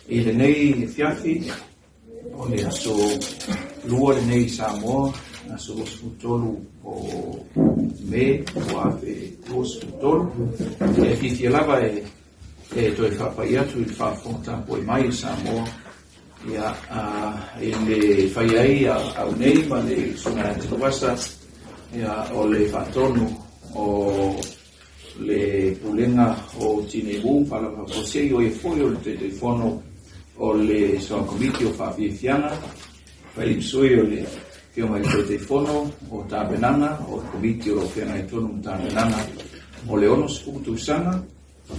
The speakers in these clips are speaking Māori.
I le nei fiafi o le aso lua le nei Samoa aso sputolu o me o ave o sputolu e fifi lava e to e fapaia tu il fa fonta poi mai Samoa ia le fai ai a nei ma le sono trovasa ia o le fatonu o le pulenga o tinebu para você o e foi o telefono o le so comiti o fa fiana fai sui o le che o il telefono o tabenana o comiti o fiana e tono tabenana o le ono sputu sana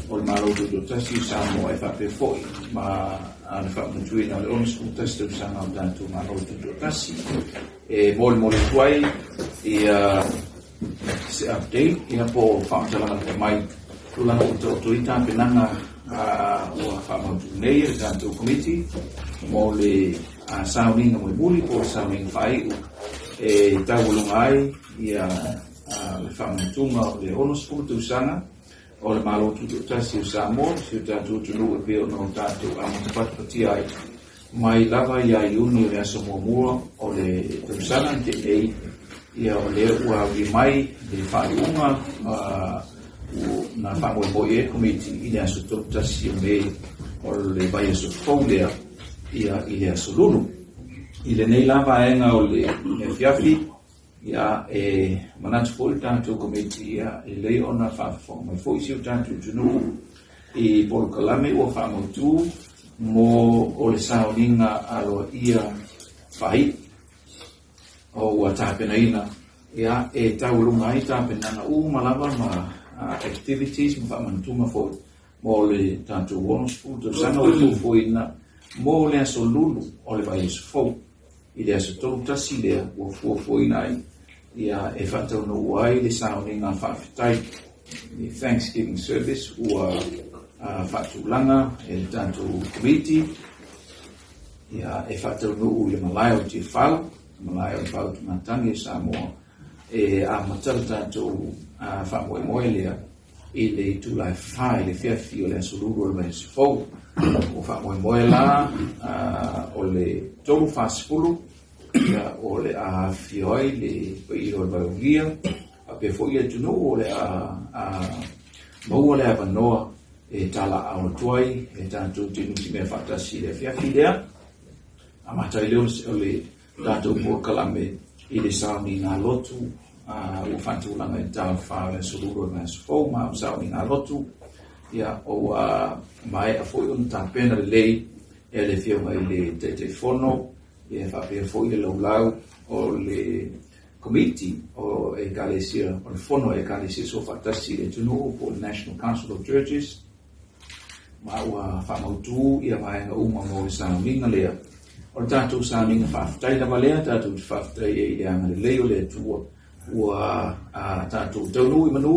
o il malo do tasi samo e fa per foi ma an fa mutuina le ono sputu sana tanto malo do tasi e mol tuai e se update ia po whaamtalanga te mai tulanga o ita penanga o whaamautu nei e tanto committee mo le sauninga mo muli po sauninga whai e tawulunga ai ia le whaamautunga o le ono sputu sana o le malo tutu tasi o Samoa si o tanto tunu e peo no tanto amatapatapati ai mai lava ia i unu le aso mua o le tausana te ei ia o le ua mai le whaeunga na whamoe committee i le aso toputasi o me o le vai aso fōlea ia i le aso lulu. I le nei lava enga o le fiafi ia manatu fōle tātou committee ia i le ona whawhawha mai fōi si o tātou tunu i Polokalame ua whamotu mo o le saoninga aloa ia whai o ua tāpenaina ia e taulunga ai tāpenana malava ma activities ma whamantunga fo mo le tātou wonos puto sana o fufuina mo le aso lulu o le vai aso fau i le aso tolu tasi lea ua fufuina ai ia e whatau no uai le sauninga whawhitai i Thanksgiving service ua whatulanga e le tātou committee ia e whatau no u le malai o te whalo malai o whalo tu matangi Samoa e a matara tātou whamoe lea i le tūlai whai le whiawhi o le asoluru o le mai sifou o whamoe la o le tolu whasipulu o le a whioi le pairo le barongia a pe fo ia tunu o le maua le avanoa e tala ao tuai e tātou tinu si mea whatasi le whiawhi lea a matai leo o le tātou Polokalame i le sauni ngā lotu o whantulanga i tāu whāre soruro ngā sofo ma o sauni ngā lotu ia o mai a fwoi un tā pena le lei e le whio mai le te whono e whapea fwoi le laulau o le committee o e kalesia o le whono e kalesia so whatasi le tunu o le National Council of Churches ma ua whamautu ia mai ngā uma mo le sauni ngā lea o tātou sauninga whawhitai lawa lea, tātou whawhitai e i anga le leo lea tua ua tātou taunu i manu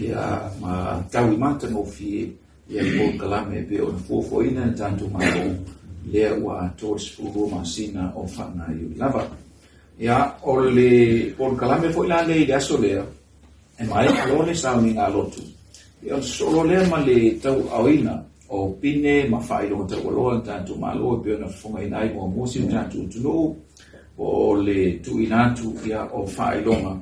ia ma tau i mata no fie ia i Polokalame pe o na fuafuaina tātou maro lea ua tōs furu masina o whana i lava. Ia o le Polokalame fo ila le i aso lea e mai alo le sauninga lotu. Ia o solo lea ma le tau awina o pine ma whailonga tau aloa tātou malo e peo na whunga inai mo mosi tātou tunu o le tuinatu ia o whailonga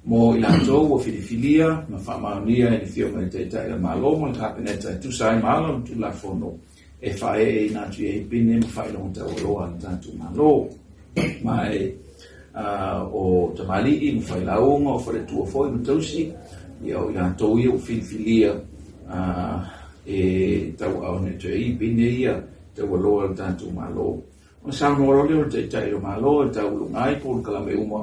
mo ilatou o filifilia ma whamaunia e ni whio mai teitai la malo mo le kapeneta e tusai malo tu la fono e whae e inatu e pine ma whailonga tau aloa tātou malo ma e o tamali i ma whailaunga o whare tua foi ma tausi ia o ilatou ia o filifilia e tau au ne te i pine ia te waloa tātou malo. O sa ngoro leo te tai o malo tau lungai Polokalame uma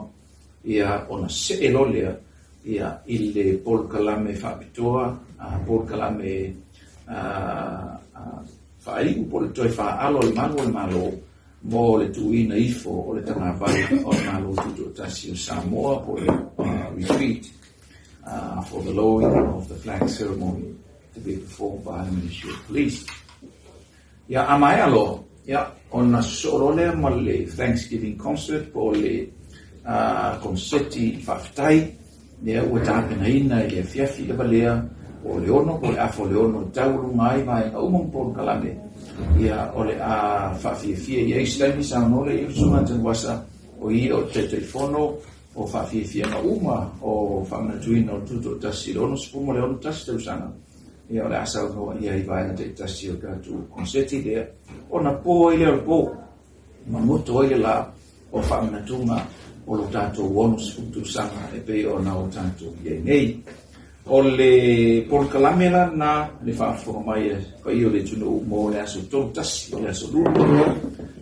ia ona se elolea ia i le Polokalame whapitoa Polokalame whai upo le toi whaalo le malo mo le tuina ifo o le tanga vai o le malo tuto tasi o Samoa po le retreat for the lowering of the flag ceremony to be performed by the Ministry of Police. Ia amai alo, ia ona sorole ma le Thanksgiving concert po le concerti whawhitai, ia ua tāpenaina i le whiawhi le balea o le ono po le afo le ono tauru mai mai ngā umong Polokalame ia ole a whawhiawhia i eislami sa nore i usuma tan wasa o i o te telefono o whawhiawhia na uma o whamanatuina o tuto tasi rono spumo le ono tasi te usanga ia ole asau noa ia i vaina te tasi o katu konseti lea o na po i leo po mamuto i la o whamanatunga o lo tātou wonus futu sanga e pe o na o tātou i nei. O le polkalamela na le whaafonga mai e whai o le tunu mo le aso tolu tasi o le aso lulu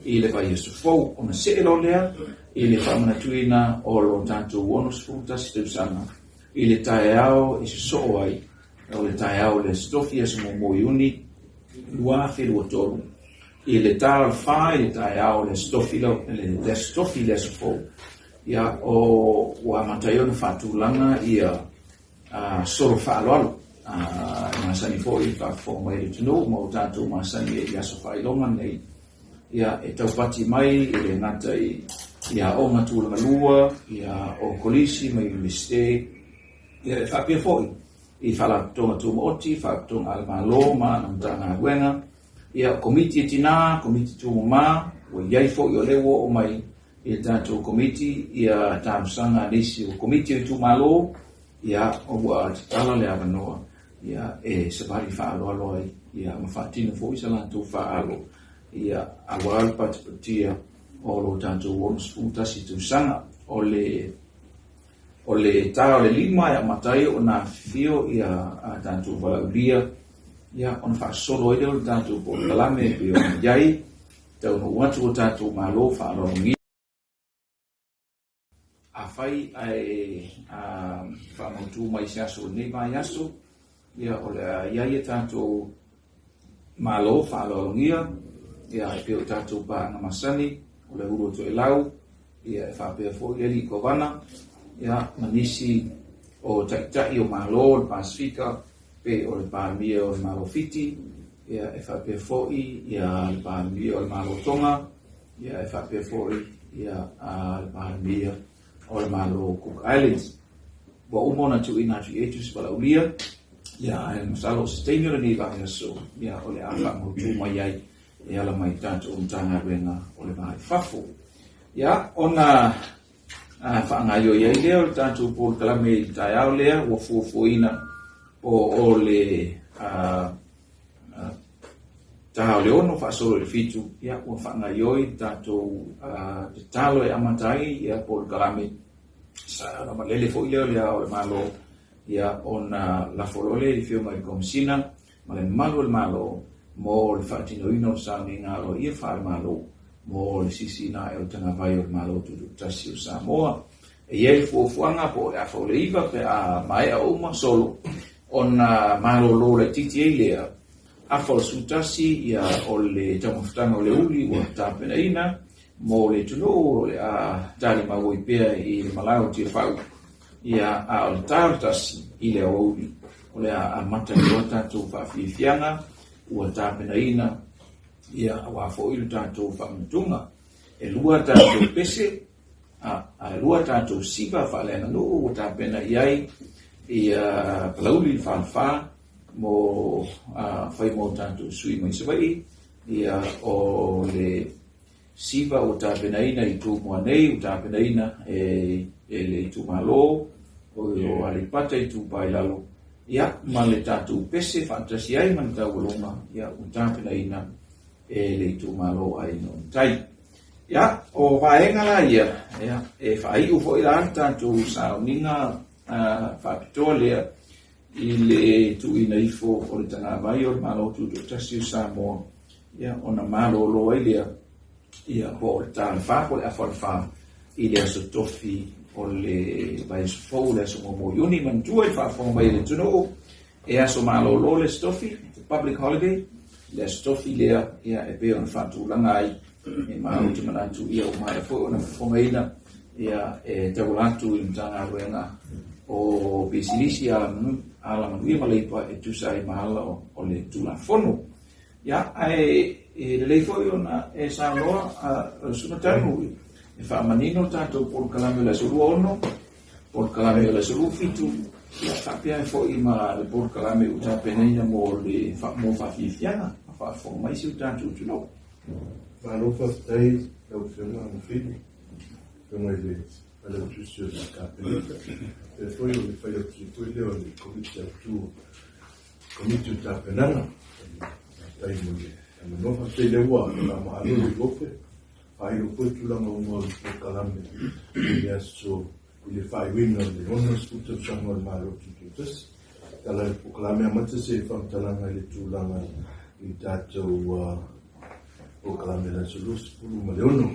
i le whai aso fau o na seelo lea i le whamanatuina o lo tātou wonus futu tasi te usanga i le tae ao i se soo ai o le tae ao le stofi aso mo iuni lua whelua tolu i le tāo le whai le tae ao le stofi le stofi le aso fau ia o ua mataiona whatulanga ia soro whaaloalo masani po i whaafonga mai le tunu mo tātou masani e aso whailonga nei ia e taupati mai i le ngata ia o ngatulanga lua ia o kolisi mai miste ia e whapia foi i whalatonga tumaoti whalatonga almalo ma namtanga wenga ia komiti e tina komiti tumama o iai foi o lewo o mai i tātou komiti ia tāmsanga nisi o komiti o tumalo ia o wa tala le avanoa ia e sabari whaaloalo ai ia mawhatino fo i salantou whaalo ia awal patipatia o lo tātou wonus futasi tūsanga o le tau le lima ia matai o nā whio ia tātou walauria ia on whaasolo i leo tātou po kalame pe o iai tau no watu o tātou malo whaaloalo fai ai whamotu mai siaso nei mai aso ia o le iaia tātou malo whaalolongia ia e peo tātou pa na masani o le uro to e lau ia e whapea fo i eli kovana ia manisi o taitai o malo le Pasifika pe o le pāmia o le malo fiti ia e whapea fo i ia le pāmia o le malo tonga ia e whapea fo i ia le pāmia o le malo Cook Islands. Wa umona tu ina tu etus pala ulia ia e masalo sustainable ni va so ia o le afa mo tu mai ai e ala mai tanto tanga wenga o le mai fafo ia ona fa ngayo ia ile o tanto por kalame tai au le o fofoina o le ta le ono fa solo le fitu ia o fa ngayo tanto talo e amatai ia por kalame sa na malele fo ile o le malo ia ona la folole i fio mai komsina ma le malo mo le fatino ino sa ni ngalo ia fa malo mo le sisina e o tanga vai o malo tu tasi o Samoa e ia fo fuanga po a fo le iva pe a mai a uma solo ona malo lo le titi ile a fo sutasi ia o le tamafutanga o le uli o tapena ina mo le tuno a tali ma voi pe i malau ti fau ia a o tartas i le uli o le a mata o tanto fa fianga o tapena ina ia wa fo i tanto fa mtunga e lua tanto pese a lua tanto siva fa le no o tapena iai ia plauli fa mo fai mo tanto sui mai sai ia o le siva o tapenaina i tu moanei o tapenaina e le tu malo o alipata i tu bailalo ia ma le tatu pese fantasia i man tau longa ia o tapenaina e le tu malo ai no tai ia o vaenga la ia e fai u foi la tanto sauninga fa pitolea i le tu ina ifo o le tanga vai o malo tu tasi Samoa ia ona malo lo ia po le tala fa po le fa i le aso tofi o le vai so fo le aso mo iuni man tu e fa fo mai le tuno e aso malo lo le stofi public holiday le aso tofi le ia e pe on fa tu langa ai e malo tu mana tu ia o mai fo ona fo mai na ia e te volatu i mtanga ruenga o bisilisi ala manuia maleipa e tu sai mahala o le tula fono ia e le foi ona e sa loa a sunatanu e fa manino tanto por kalame la sulu ono por kalame la sulu fitu ia tapia foi ma le por kalame uta penena mo le fa mo fa fifiana whaafonga mai si utātou tulau. Malofa tai lau whiunga ang whini. Whiunga i le ala utusi o le kāpenita. E foi o le whai o tui leo le komiti atu. Komiti o tāpenanga. Tai mo le. Manofa tai le ua. La maalo le gope. Whai lo koe tulanga unga o le kalame. Le aso i le whai wina le ono skuta usanga o le maalo tututasi. Kala e pukalame amata se whamtalanga i le tūlanga i tātou o kalame la solus pulu maleono.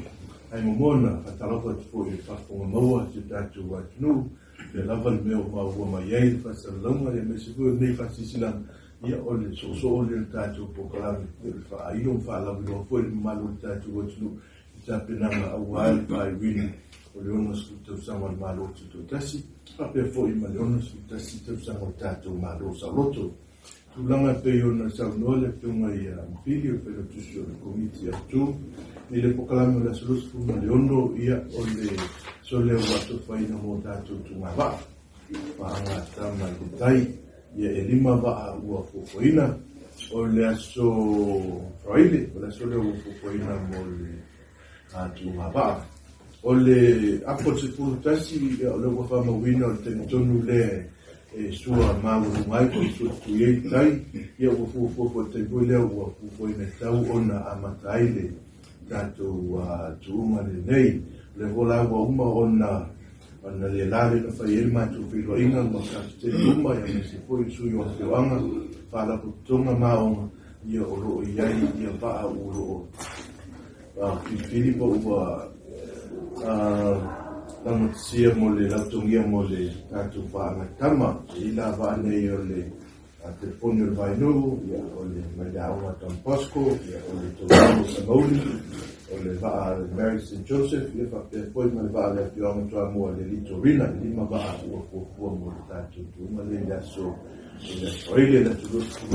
Ai momona, atalawa tupo i whakonga maua te tātou atunu, le lava le meo maua mai ei, whasalunga le mesifu e nei whasisilang ia ole so ole le tātou po kalame, le whaaiong whaalawi loa fwoi le malu le tātou atunu, i tāpenanga awai pai wini, o le ono skuta usanga le malu tuto tasi, apea fwoi ma le ono skuta sita usanga le tātou malu sa loto. Tulanga pe ona saunole pe unga ia mpili o pelo tusio le komiti atu ni le pokalame la solus puma le ono ia o le sole wato faina mo tātou tunga wa whaanga tama le tai ia e lima wa ua fufuina o le aso fraile o le sole ua fufuina mo le tunga wa o le apo se pulu tasi o le wafama wina o le tenitonu le e sua malu mai ko su tuie tai ia o fu te bole o fu ina tau ona amataile tato tuuma le nei le vola wa uma ona le lale no fa irma tu filo ina mo ka te uma ia me se foi su yo te wanga fala ko tonga maonga ia o ro ia va o ro Filipo wa Tama sia mo le lautongia mo le tātou whaanga tama, i la whaanei o le telefoni o le vainu, o le Maidaonga Tamposco, o le Tōramo Samauli, o le waa Mary St. Joseph, i le whapea fwoi ma le waa le Apioanga Toa mua le Litorina, i lima waa ua kua mo le tātou tūma le laso, i le Australia, la turusu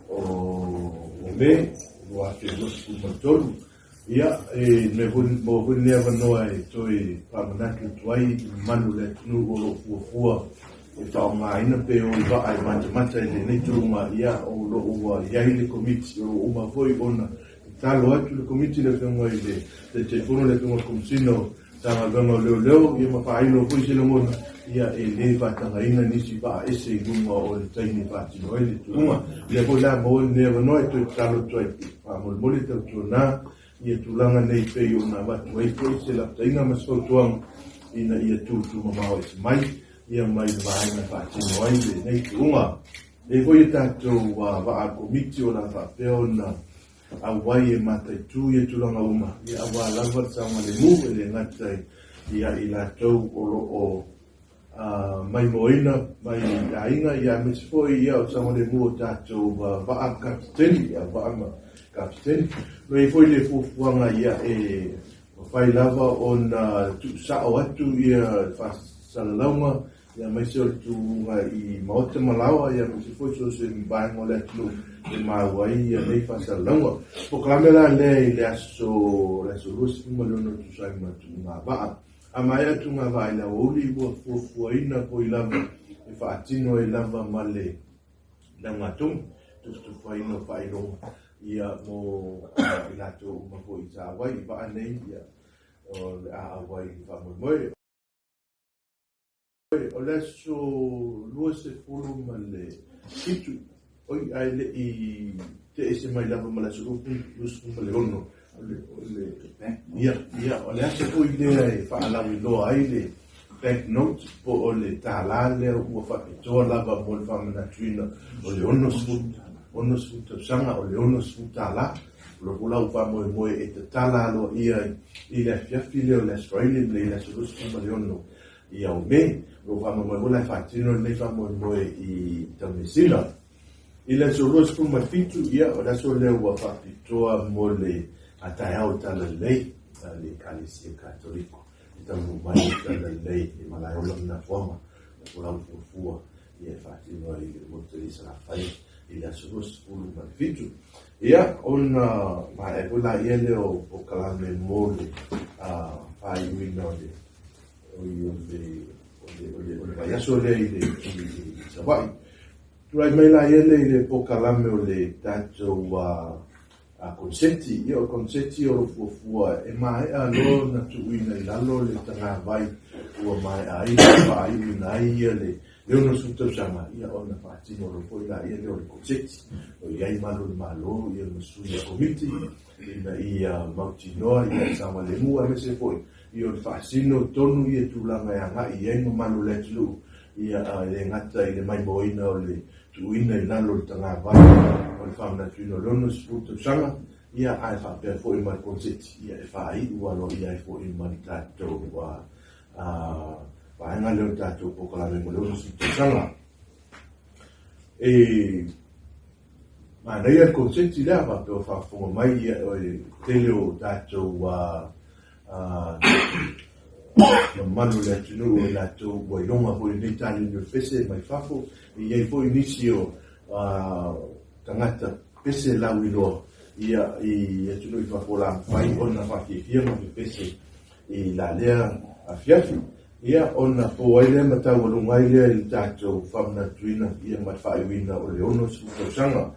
o me, ua te rusu matolu, ia me mo ne vanoa e toi pamanaki tuai manu le tunu o fuafua e whaonga ina pe o i wa ai mata e le neturunga ia o lo ua iai le komiti o uma foi ona talo atu le komiti le whenga i le telefono le whenga komsino tanga whenga leo ia mawhaino foi se le mona ia e le whatanga ina nisi wa ese i lunga o le taini whatino e le turunga ia ko la mo ne vanoa e toi talo tuai whamolmoli tau tuana ia tulanga nei pei o na watu ei pei se la tainga masautuang ina ia tūtu mamao e mai ia mai vaina whaatino ai le nei tuunga e voi e tātou wa komiti o la whapeo na awai e matai tū ia tulanga uma ia awa lava sama le mu e le ngatai ia i la tau o mai moina mai ainga ia mesfoi ia o sama le mu o tātou wa kapiteni ia wa kapiteni no e foi le fuanga ia e fai lava ona tu sao atu ia fa salalauma ia mai se tu i maota malawa ia se foi so se vai mo le tu e mawai ia nei fa salalauma po klamela le aso rusi mo no tu sai ma tu ma ba amaya tu ma vai la oli bo fuina po i lava e fa atino e lava male la matum tu fai no fai no ia mo ilato uma po i Hawaii i wa nei ia o le a Hawaii i wa moe o le so lua se fulu ma le itu oi ai le i te ese mai lava ma le so lusu ma le ono ia o le ase po i le e wha alawi loa ai le bank note po o le tāla le ua wha pitoa lava mo le whamana tuina o le ono sfuta sanga o le ono sfuta la lo kula upa moe e te tala alo ia i le fiafi leo le Australian le la sulusu kuma le ono ia o me lo wama moe la fatino le wama moe i Tamisina i le sulusu kuma fitu ia o la so leo wa whapitoa mo le atai au tala lei le kalisia katoliko i tamu mai tala lei i malai ola na forma lo kula ufufua ia fatino i le motorisa la fai i le asurus pulu malfitu. Ia, ona ma e pula ia leo o kalame mole fai uina o le vaiaso le i Hawaii. Tuai mai la le pokalame o le tātou a konseti, ia o konseti o fuafua, e mai a lo na tuina I lalo le tanga vai, ua mai a ia ina ia le ono sutausanga, ia o na whaatino lo poi la ia le o le konseti, o iai malo le malo, ia na suia komiti, ina ia mautinoa, ia sama le mua me se poi, ia o le whaasino tonu ia tūlanga ia ngai, ia ima malo le tulu, ia le ngata I le mai moina o le tuina I lalo le tanga vai, o le whamana tuino lono sutausanga, ia ai whapea fo I mai konseti, ia e whaai ua lo ia e fo I mai tātou paenga leo tātou pokalame mo leo sutausanga. Nei al konseti lea whapea whafonga mai ia o tele o tātou manu le atunu o tātou wailonga po I nei tāli nio pese mai whafo, ia I po I nisi o tangata pese lau I loa. Ia I atunu I whafola mai ona whakifia ma pese I la lea a fiafi. Ia ona po ai lea matau walungai lea I tātou whamna tuina ia mai whaiwina o le ono sutausanga.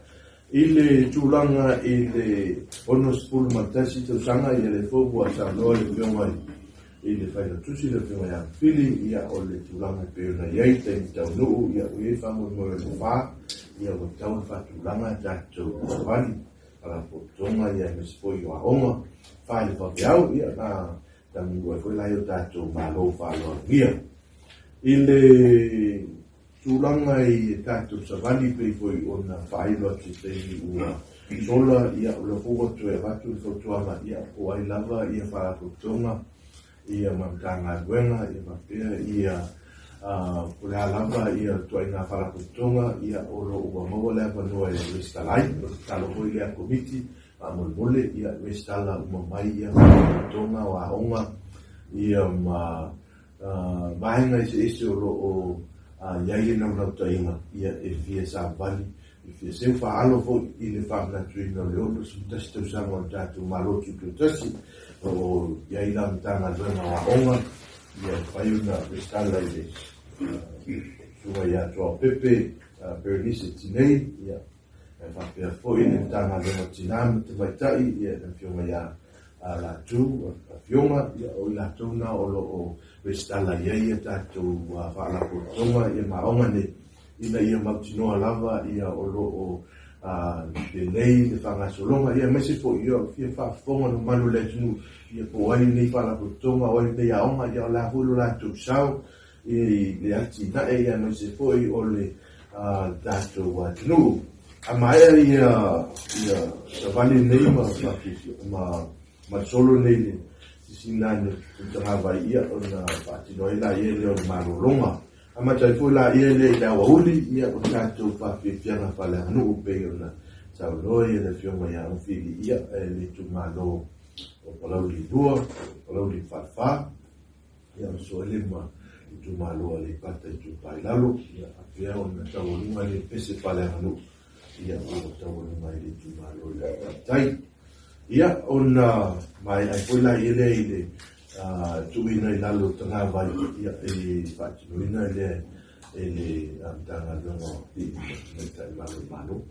I le tūlanga I le ono spulu matasi tausanga ia le fōku a sa loa le whiongai I le whaina tusi le whiongai a whili ia o le tūlanga peona iei taimi tau nuu ia ue whamu mo le wha ia o tau whatūlanga tātou wali ala po tonga ia me spoi o a onga whaile whapeau ia na tamu e koe lai o tātou malo whaloa ia. I le tūlanga I tātou savali pei koe o na whailo ati teini ua sola ia o le fōa tue watu I whautuanga ia o ai lava ia whalakotonga ia mamtanga guenga ia mapea ia o le alava ia tuai ngā whalakotonga ia o lo ua maua lea panua e Westalai o talo hoi lea komiti a mole ia Westala umamai ia whalakotonga o aonga ia mahenga ese o lo o iai e nau tainga ia e fia sa vali e fia seu whaalo fo I le whamna tuina o le ono sutasi tausanga o tātou malotu tasi o iai la mtanga luenga o aonga ia whaiuna Westala I le sua ia toa pepe Bernice Tinei ia e whapea fo I le mtanga luenga tinama te vaitai ia na fionga ia la tu a fionga ia o la tona o lo o Westala ia tātou whaalakotonga ia maonga ne ina ia mautinoa lava ia o lo o le lei le whangasolonga ia mese po ia fia whaafonga no manu le tunu ia po ai nei whaalakotonga o ai nei aonga ia o la hulu la tūsau I le ati nae ia mese po I o le tātou tunu a maea ia savali nei ma solo nei le sinane tanga vai ia ona patino ila ia le o malolonga ama tai foi la ia le da wauli ia o tato fa fiana fala no pe ona sa loia le fioma ia o fili ia le tu malo o palau li dua palau li fa ia so le ma tu malo le pata tu pailalo ia ia ona tawolunga le pese fala no ia o tawolunga le tu malo le tai ia ona mai ai foi la ile tuina I lalo tanga vai ia e patinoina ele tanga no I meta malo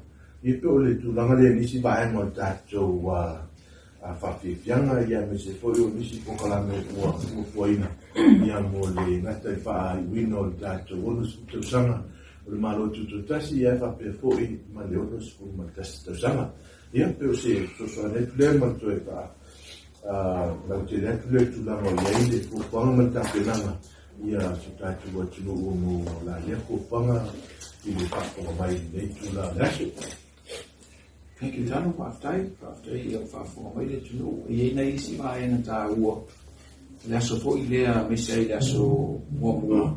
I pe ole tu langa le nisi vai mo tato a fafianga ia me se foi o nisi pokalame o foina ia mo le ngata fa wino tato ono su sanga o malo tu tasi ia fa pe foi ma le ono su ma tasi sanga ia pe o se so ne le ma to e fa la utile le tu la molle de fu panga mata penanga ia su tatu wa tu no la le fu panga I le fa ko mai le tu la lasu Thank you, Tano. After ia whaafonga mai le tunu. I nei isi mai na tā ua. Le aso fo I lea mesa I le aso mua.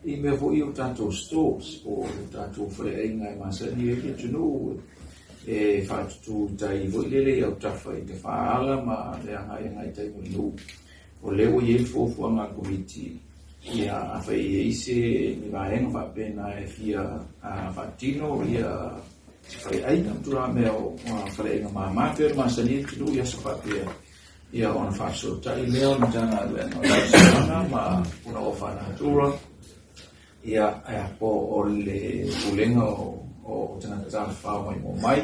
I mea fo I o tātou stores o tātou whaeinga I masani e le tunu. E whaatutu tai fo I lele au tawha I te whaala ma le angai tai mo iu. O leo I e fofu anga komiti. Ia a whai e ise ni vaenga whapena e fia whaatino ia fai aina tura me o fai nga mama per masani tu ia so papia ia ona faso tai leo ntana le no sana ma una ofana tura ia po o le pulenga o o tangata wha mai mai,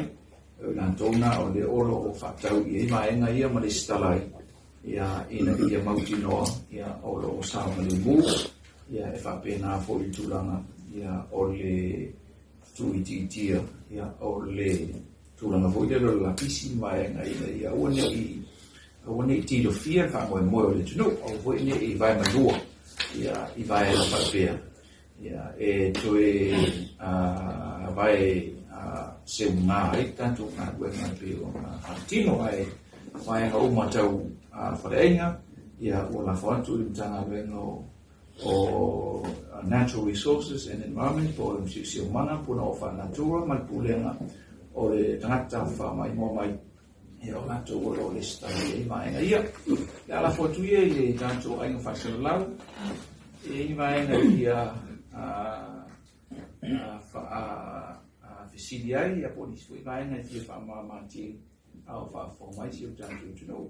nā tōna o le olo o whātau i maenga ia ma le stalai, ia ina ia mauti noa, ia olo o sāma le mū, ia e whapena fo i tūranga, ia o le tuititia, ia o le tūranga fo i le la pisi maenga ia wane i tilo fia whangoe moe o le tunu, o wane i vai manua, ia i vai la whapea, ia e toe vai se ngā e tanto ngā ue ngā peo ngā tino ai whaenga o matau whareinga, ia o la whantu i mtanga venga o natural resources and environment, po o msio mana, puna o whanatura, mai pulenga o le tangata whamai mo mai, ia o lato o le stari e maenga ia. Ia la whantu ia i le tanto ainga whasana lau, e maenga ia CDI, a police foi vai na dia para manter a alfa formar se eu já não